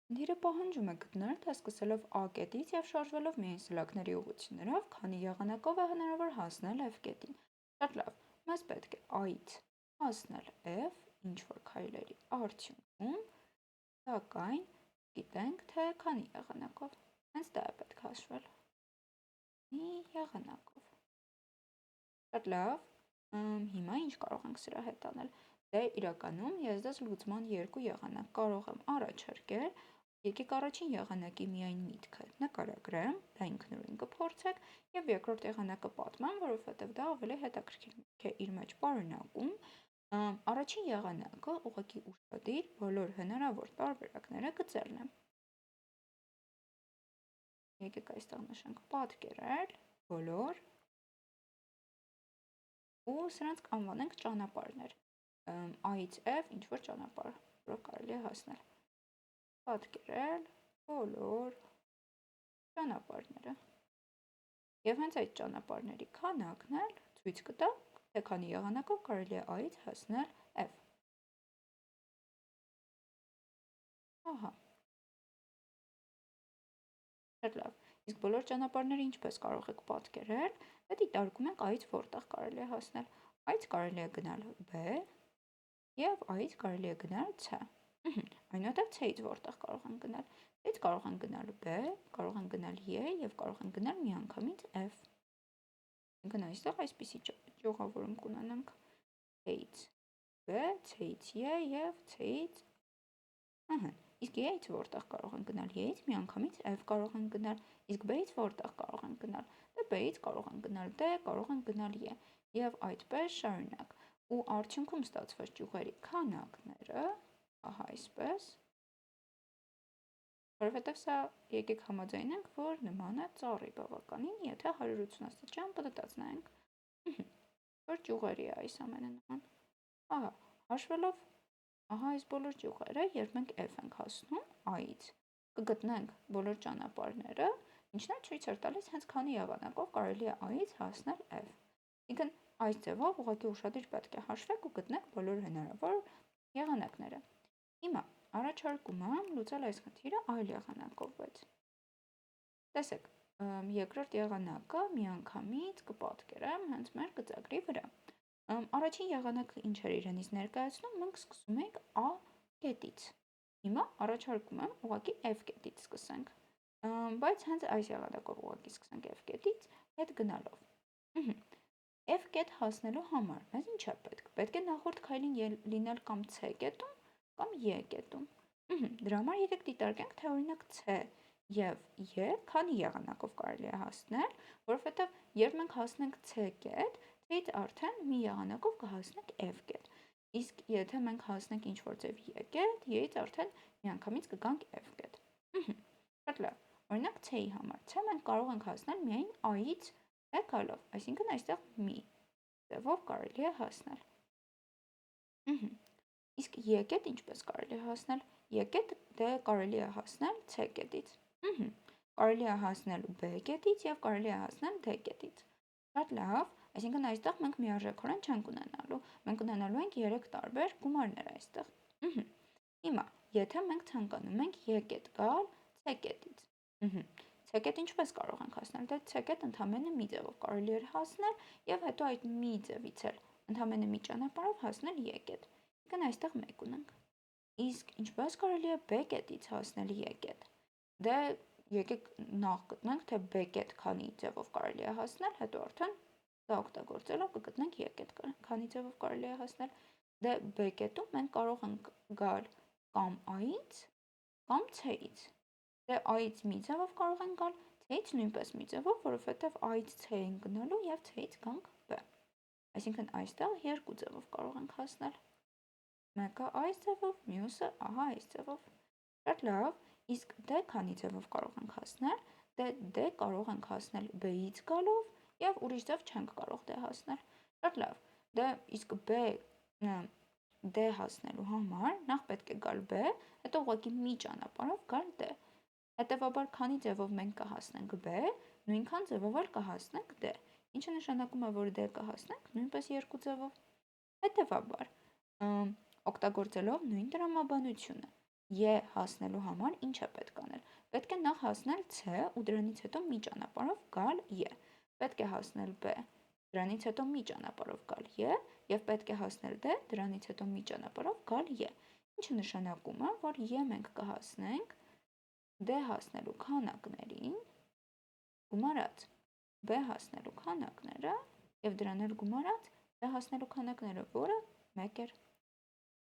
Խնդիրը պահանջում է գտնել, թե սկսելով A կետից և շարժվելով միայն սլաքների ուղղություններով, քանի եղանակով է հնարավոր հասնել F կետին։ Շատ լավ, մեզ պետք է A-ից հասնել F ինչ-որ քայլերի արդյունքում, սակայն գիտենք, թե քանի եղանակով։ Հենց դա է պետք հաշվել։ Մի եղանակով։ Շատ լավ, հիմա ինչ կարող ենք սրա հետ անել։ Դե իրականում ես դες լուծման երկու եղանակ կարող եմ առաջարկել։ Եկեք առաջին եղանակի միայն միտքը նկարագրեմ, դա ինքնուրույն կփորձեք, և երկրորդ եղանակը պատմեմ, որովհետև դա ավելի հետաքրքիր միտք է իր մեջ պարունակում։ Առաջին եղանակը ուղղակի ուշադիր բոլոր հնարավոր տարբերակները գծելն է։ Եկեք այստեղ նշենք պատկերել բոլոր ու սրանք անվանենք ճանապարհներ։ A-ից F ինչ-որ ճանապարհ, որով կարելի է հասնել։ Պատկերել բոլոր ճանապարհները։ Եվ հենց այդ ճանապարհների քանակն էլ ցույց կտա, թե քանի եղանակով կարելի է A-ից հասնել F։ Ահա։ Շատ լավ։ Իսկ բոլոր ճանապարհները ինչպես կարող եք պատկերել, դա դիտարկում ենք A-ից որտեղ կարելի է հասնել։ A-ից կարելի է գնալ B և A-ից կարելի է գնալ C։ Այնուհետև C-ից որտեղ կարող ենք գնալ։ C-ից կարող ենք գնալ B, կարող ենք գնալ E և կարող ենք գնալ միանգամից F։ Ինքն այստեղ այսպիսի ճյուղավորում կունենանք C-ից B, C-ից E և C-ից Իսկ E-ից որտեղ կարող ենք գնալ, E-ից միանգամից F կարող ենք գնալ, իսկ B-ից որտեղ կարող ենք գնալ, դե B-ից կարող ենք գնալ D, կարող ենք գնալ E և այդպես շարունակ։ Ու արդյունքում ստացված ճյուղերի քանակները, ահա այսպես, որովհետև սա եկեք համաձայնենք, որ նման է ծառի բավականին, եթե 180 աստիճան պտտած նայենք, որ ճյուղերի է այս ամենը նման։ Ահա, հաշվելով ահա այս բոլոր ճյուղերը, երբ մենք F ենք հասնում A-ից, կգտնենք բոլոր ճանապարհները, ինչն էլ ցույց էր տալիս հենց քանի եղանակով կարելի է A-ից հասնել F։ Ինքն այս ձևով ուղղակի ուշադիր պետք է հաշվեք ու գտնեք բոլոր հնարավոր եղանակները։ Հիմա առաջարկում եմ լուծել այս խնդիրը այլ եղանակով, բայց տեսեք, երկրորդ եղանակը միանգամից կպատկերեմ հենց մեր գծագրի վրա։ Առաջին եղանակը ինչ էր իրենից ներկայացնում, մենք սկսում ենք A կետից։ Հիմա առաջարկում եմ ուղղակի F կետից սկսենք, բայց հենց այս եղանակով ուղղակի սկսենք F կետից, հետ գնալով։ F կետ հասնելու համար մեզ ինչ է պետք։ Պետք է նախորդ քայլին լինել կամ C կետում, կամ E կետում։ Դրա համար եկեք դիտարկենք, թե օրինակ C և E քանի եղանակով կարելի է հասնել, որովհետև երբ մենք հասնենք C կետ, C-ից արդեն մի եղանակով կհասնենք F կետ։ Իսկ եթե մենք հասնենք ինչ-որ ձև E կետ, E-ից արդեն միանգամից կգանք F կետ։ Շատ լավ։ Օրինակ C-ի համար C մենք կարող ենք հասնել միայն A-ից B գալով, այսինքն այստեղ մի ձևով կարելի է հասնել։ Իսկ E կետ ինչպես կարելի է հասնել։ E կետ դե կարելի է հասնել C կետից։ Կարելի է հասնել B կետից և կարելի է հասնել D կետից։ Շատ լավ, այսինքն այստեղ մենք միարժեքորեն չենք ունենալու, մենք ունենալու ենք 3 տարբեր գումարներ այստեղ։ Հիմա, եթե մենք ցանկանում ենք E կետ գալ C կետից, C կետ ինչպես կարող ենք հասնել, դե C կետ ընդամենը մի ձևով կարելի էր հասնել և հետո այդ մի ձևից էլ ընդամենը մի ճանապարհով հասնել E կետ, ինքն այստեղ 1 ունենք։ Իսկ ինչպես կարելի է B կետից հասնել E կետ, դե եկեք նախ գտնենք, թե B կետ քանի ձևով կարելի է հասնել, հետո արդեն դա օգտագործելով կգտնենք E կետ քանի ձևով կարելի է հասնել։ Դե B կետում մենք կարող ենք գալ կամ A-ից, կամ C-ից։ Դե A-ից մի ձևով կարող ենք գալ, C-ից նույնպես մի ձևով, որովհետև A-ից C ենք գնալու և C-ից գանք B։ Այսինքն այստեղ 2 ձևով կարող ենք հասնել։ Մեկը այս ձևով, մյուսը ահա այս ձևով։ Շատ լավ, իսկ D քանի ձևով կարող ենք հասնել, դե D կարող ենք հասնել B-ից գալով և ուրիշ ձև չենք կարող D հասնել։ Շատ լավ, դե իսկ D հասնելու համար նախ պետք է գալ B, հետո ուղղակի մի ճանապարհով գալ D։ Հետևաբար քանի ձևով մենք կհասնենք B, նույնքան ձևով էլ կհասնենք D, ինչը նշանակում է, որ D կհասնենք նույնպես 2 ձևով։ Հետևաբար, օգտագործելով նույն տրամաբանությունը, Ե հասնելու համար ինչ է պետք անել։ Պետք է նախ հասնել C ու դրանից հետո մի ճանապարհով գալ Ե։ Պետք է հասնել B, դրանից հետո մի ճանապարհով գալ Ե եւ պետք է հասնել D, դրանից հետո մի ճանապարհով գալ Ե։ Ինչը նշանակում է, որ Ե մենք կհասնենք D հասնելու քանակներին գումարած B հասնելու քանակները եւ դրան էլ գումարած B հասնելու քանակները, որը 1 էր։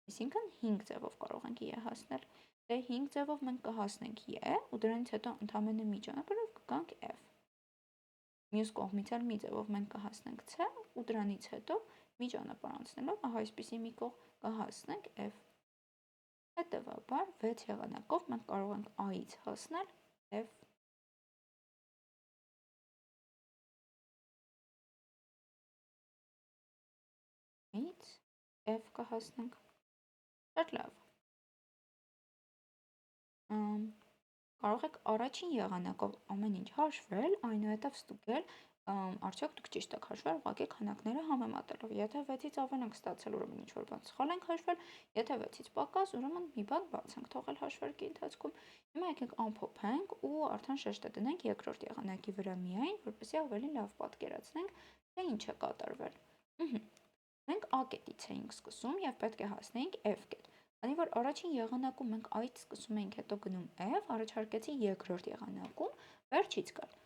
Այսինքն 5 ձևով կարող ենք Ե հասնել։ Դե 5 ձևով մենք կհասնենք Ե ու դրանից հետո ընդամենը մի ճանապարհով կգանք F։ Մյուս կողմից էլ մի ձևով մենք կհասնենք C ու դրանից հետո մի ճանապարհ անցնելով ահա այսպիսի մի կողմ կհասնենք F։ Հետևաբար 6 եղանակով մենք կարող ենք A-ից հասնել F։ A-ից F կհասնենք։ Շատ լավ։ Կարող եք առաջին եղանակով ամեն ինչ հաշվել, այնուհետև ստուգել, արդյոք դուք ճիշտ եք հաշվել ուղղակի քանակները համեմատելով։ Եթե 6-ից ավել ենք ստացել, ուրեմն ինչ-որ բան սխալ ենք հաշվել, եթե 6-ից պակաս, ուրեմն մի բան բաց ենք թողել հաշվարկի ընթացքում։ Հիմա եկեք ամփոփենք ու արդեն շեշտը դնենք երկրորդ եղանակի վրա միայն, որպեսզի ավելի լավ պատկերացնենք, թե ինչ է կատարվել։ Մենք A կետից էինք սկսում եւ պետք է հասնեինք F կետ։ Քանի որ առաջին եղանակում մենք A-ից սկսում էինք, հետո գնում F, առաջարկեցի երկրորդ եղանակում վերջից գալ։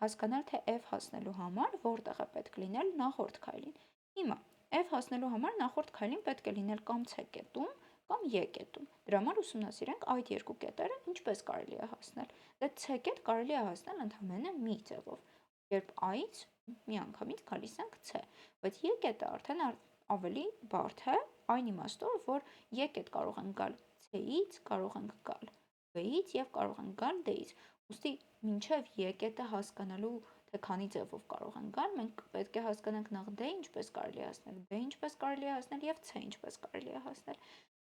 Հասկանալ, թե F հասնելու համար որտեղ է պետք լինել նախորդ քայլին։ Հիմա F հասնելու համար նախորդ քայլին պետք է լինել կամ C կետում, կամ E կետում։ Դրա համար ուսումնասիրենք այդ երկու կետերը ինչպես կարելի է հասնել։ Դե C կետ կարելի է հասնել ընդամենը մի ձևով, երբ A-ից միանգամից գալիս ենք C, բայց E կետը արդեն ավելի բարդ է, այն իմաստով, որ E կետ կարող ենք գալ C-ից, կարող ենք գալ B-ից եւ կարող ենք գալ D-ից։ Ուստի մինչև E կետը հասկանալու, թե քանի ձևով կարող ենք գալ, մենք պետք է հասկանանք նախ D ինչպես կարելի է հասնել, B ինչպես կարելի է հասնել եւ C ինչպես կարելի է հասնել։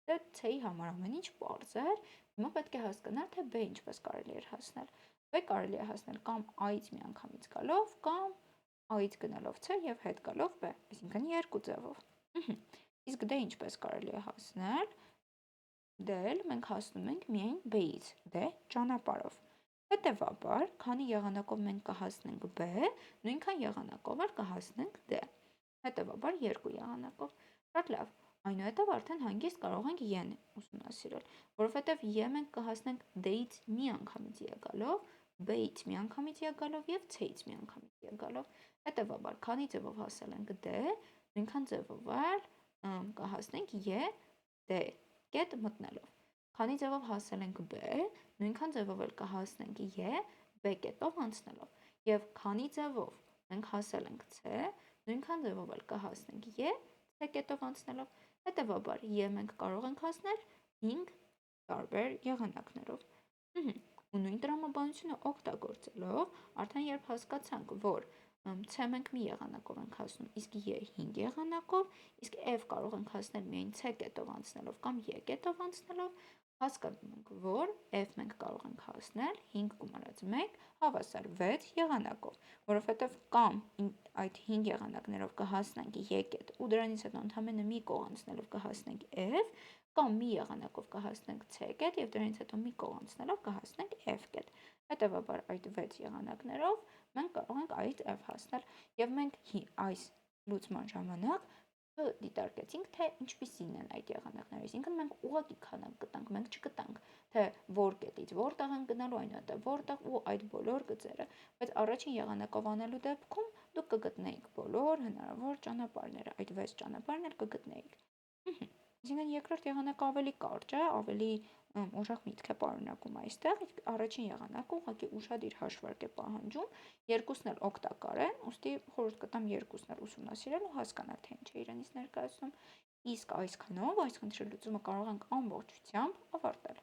Դե C-ի համար ամեն ինչ պարզ էր, հիմա պետք է հասկանալ, թե B ինչպես կարելի է հասնել։ B կարելի է հասնել կամ A-ից միանգամից գալով, կամ A-ից գնալով C եւ հետ գալով B, այսինքն երկու ձևով։ Իսկ D ինչպես կարելի է հասնել։ D-ել մենք հասնում ենք միայն B-ից, D ճանապարհով։ Հետևաբար, քանի եղանակով մենք կհասնենք B, նույնքան եղանակով էլ կհասնենք D։ Հետևաբար երկու եղանակով։ Շատ լավ։ Այնուհետև արդեն հանգիստ կարող ենք Y-ն ուսումնասիրել, որովհետև Y մենք կհասնենք D-ից մի անգամից եկալով, B-ից մի անգամից եկալով եւ C-ից մի անգամից եկալով։ Հետևաբար, քանի ձևով հասել ենք D, նույնքան ձևով էլ կհասնենք Y D կետ մտնելով։ Քանի ձևով հասել ենք B, նույնքան ձևով էլ կհասնենք Y B կետով անցնելով։ Եվ քանի ձևով մենք հասել ենք C, նույնքան ձևով էլ կհասնենք Y C կետով անցնելով։ Հետևաբար Y մենք կարող ենք հասնել 5 տարբեր եղանակներով։ Ու նույն տրամաբանությունը օգտագործելով արդեն երբ հասկացանք, որ C մենք մի եղանակով ենք հասնում, իսկ Y 5 եղանակով, իսկ F կարող ենք հասնել միայն C կետով անցնելով կամ Y կետով անցնելով, հասկանում ենք, որ F մենք կարող ենք հասնել 5 գումարած 1 հավասար 6 եղանակով, որովհետև կամ այդ 5 եղանակներով կհասնենք Y կետ ու դրանից հետո ընդամենը մի կողմ անցնելով կհասնենք F, կամ մի եղանակով կհասնենք C կետ եւ դրանից հետո մի կողմ անցնելով կհասնենք F կետ։ Հետևաբար այդ 6 եղանակներով մենք կարող ենք A-ից F հասնել եւ մենք այս լուծման ժամանակ դիտարկեցինք, թե ինչպիսին են այդ եղանակները, այսինքն մենք ուղղակի քանակ գտանք, մենք չգտանք, թե որ կետից որտեղ են գնալու, այնուհետև որտեղ ու այդ բոլոր գծերը, բայց առաջին եղանակով անելու դեպքում դուք կգտնեիք բոլոր հնարավոր ճանապարհները, այդ 6 ճանապարհն էլ կգտնեիք։ Այսինքն երկրորդ եղանակը ավելի կարճ է, ավելի ուժեղ միտք է պարունակում այստեղ, իսկ առաջին եղանակը ուղղակի ուշադիր հաշվարկ է պահանջում, երկուսն էլ օգտակար են, ուստի խորհուրդ կտամ երկուսն էլ ուսումնասիրել ու հասկանալ, թե ինչ է իրենից ներկայացնում, իսկ այսքանով այս խնդրի լուծումը կարող ենք ամբողջությամբ ավարտել։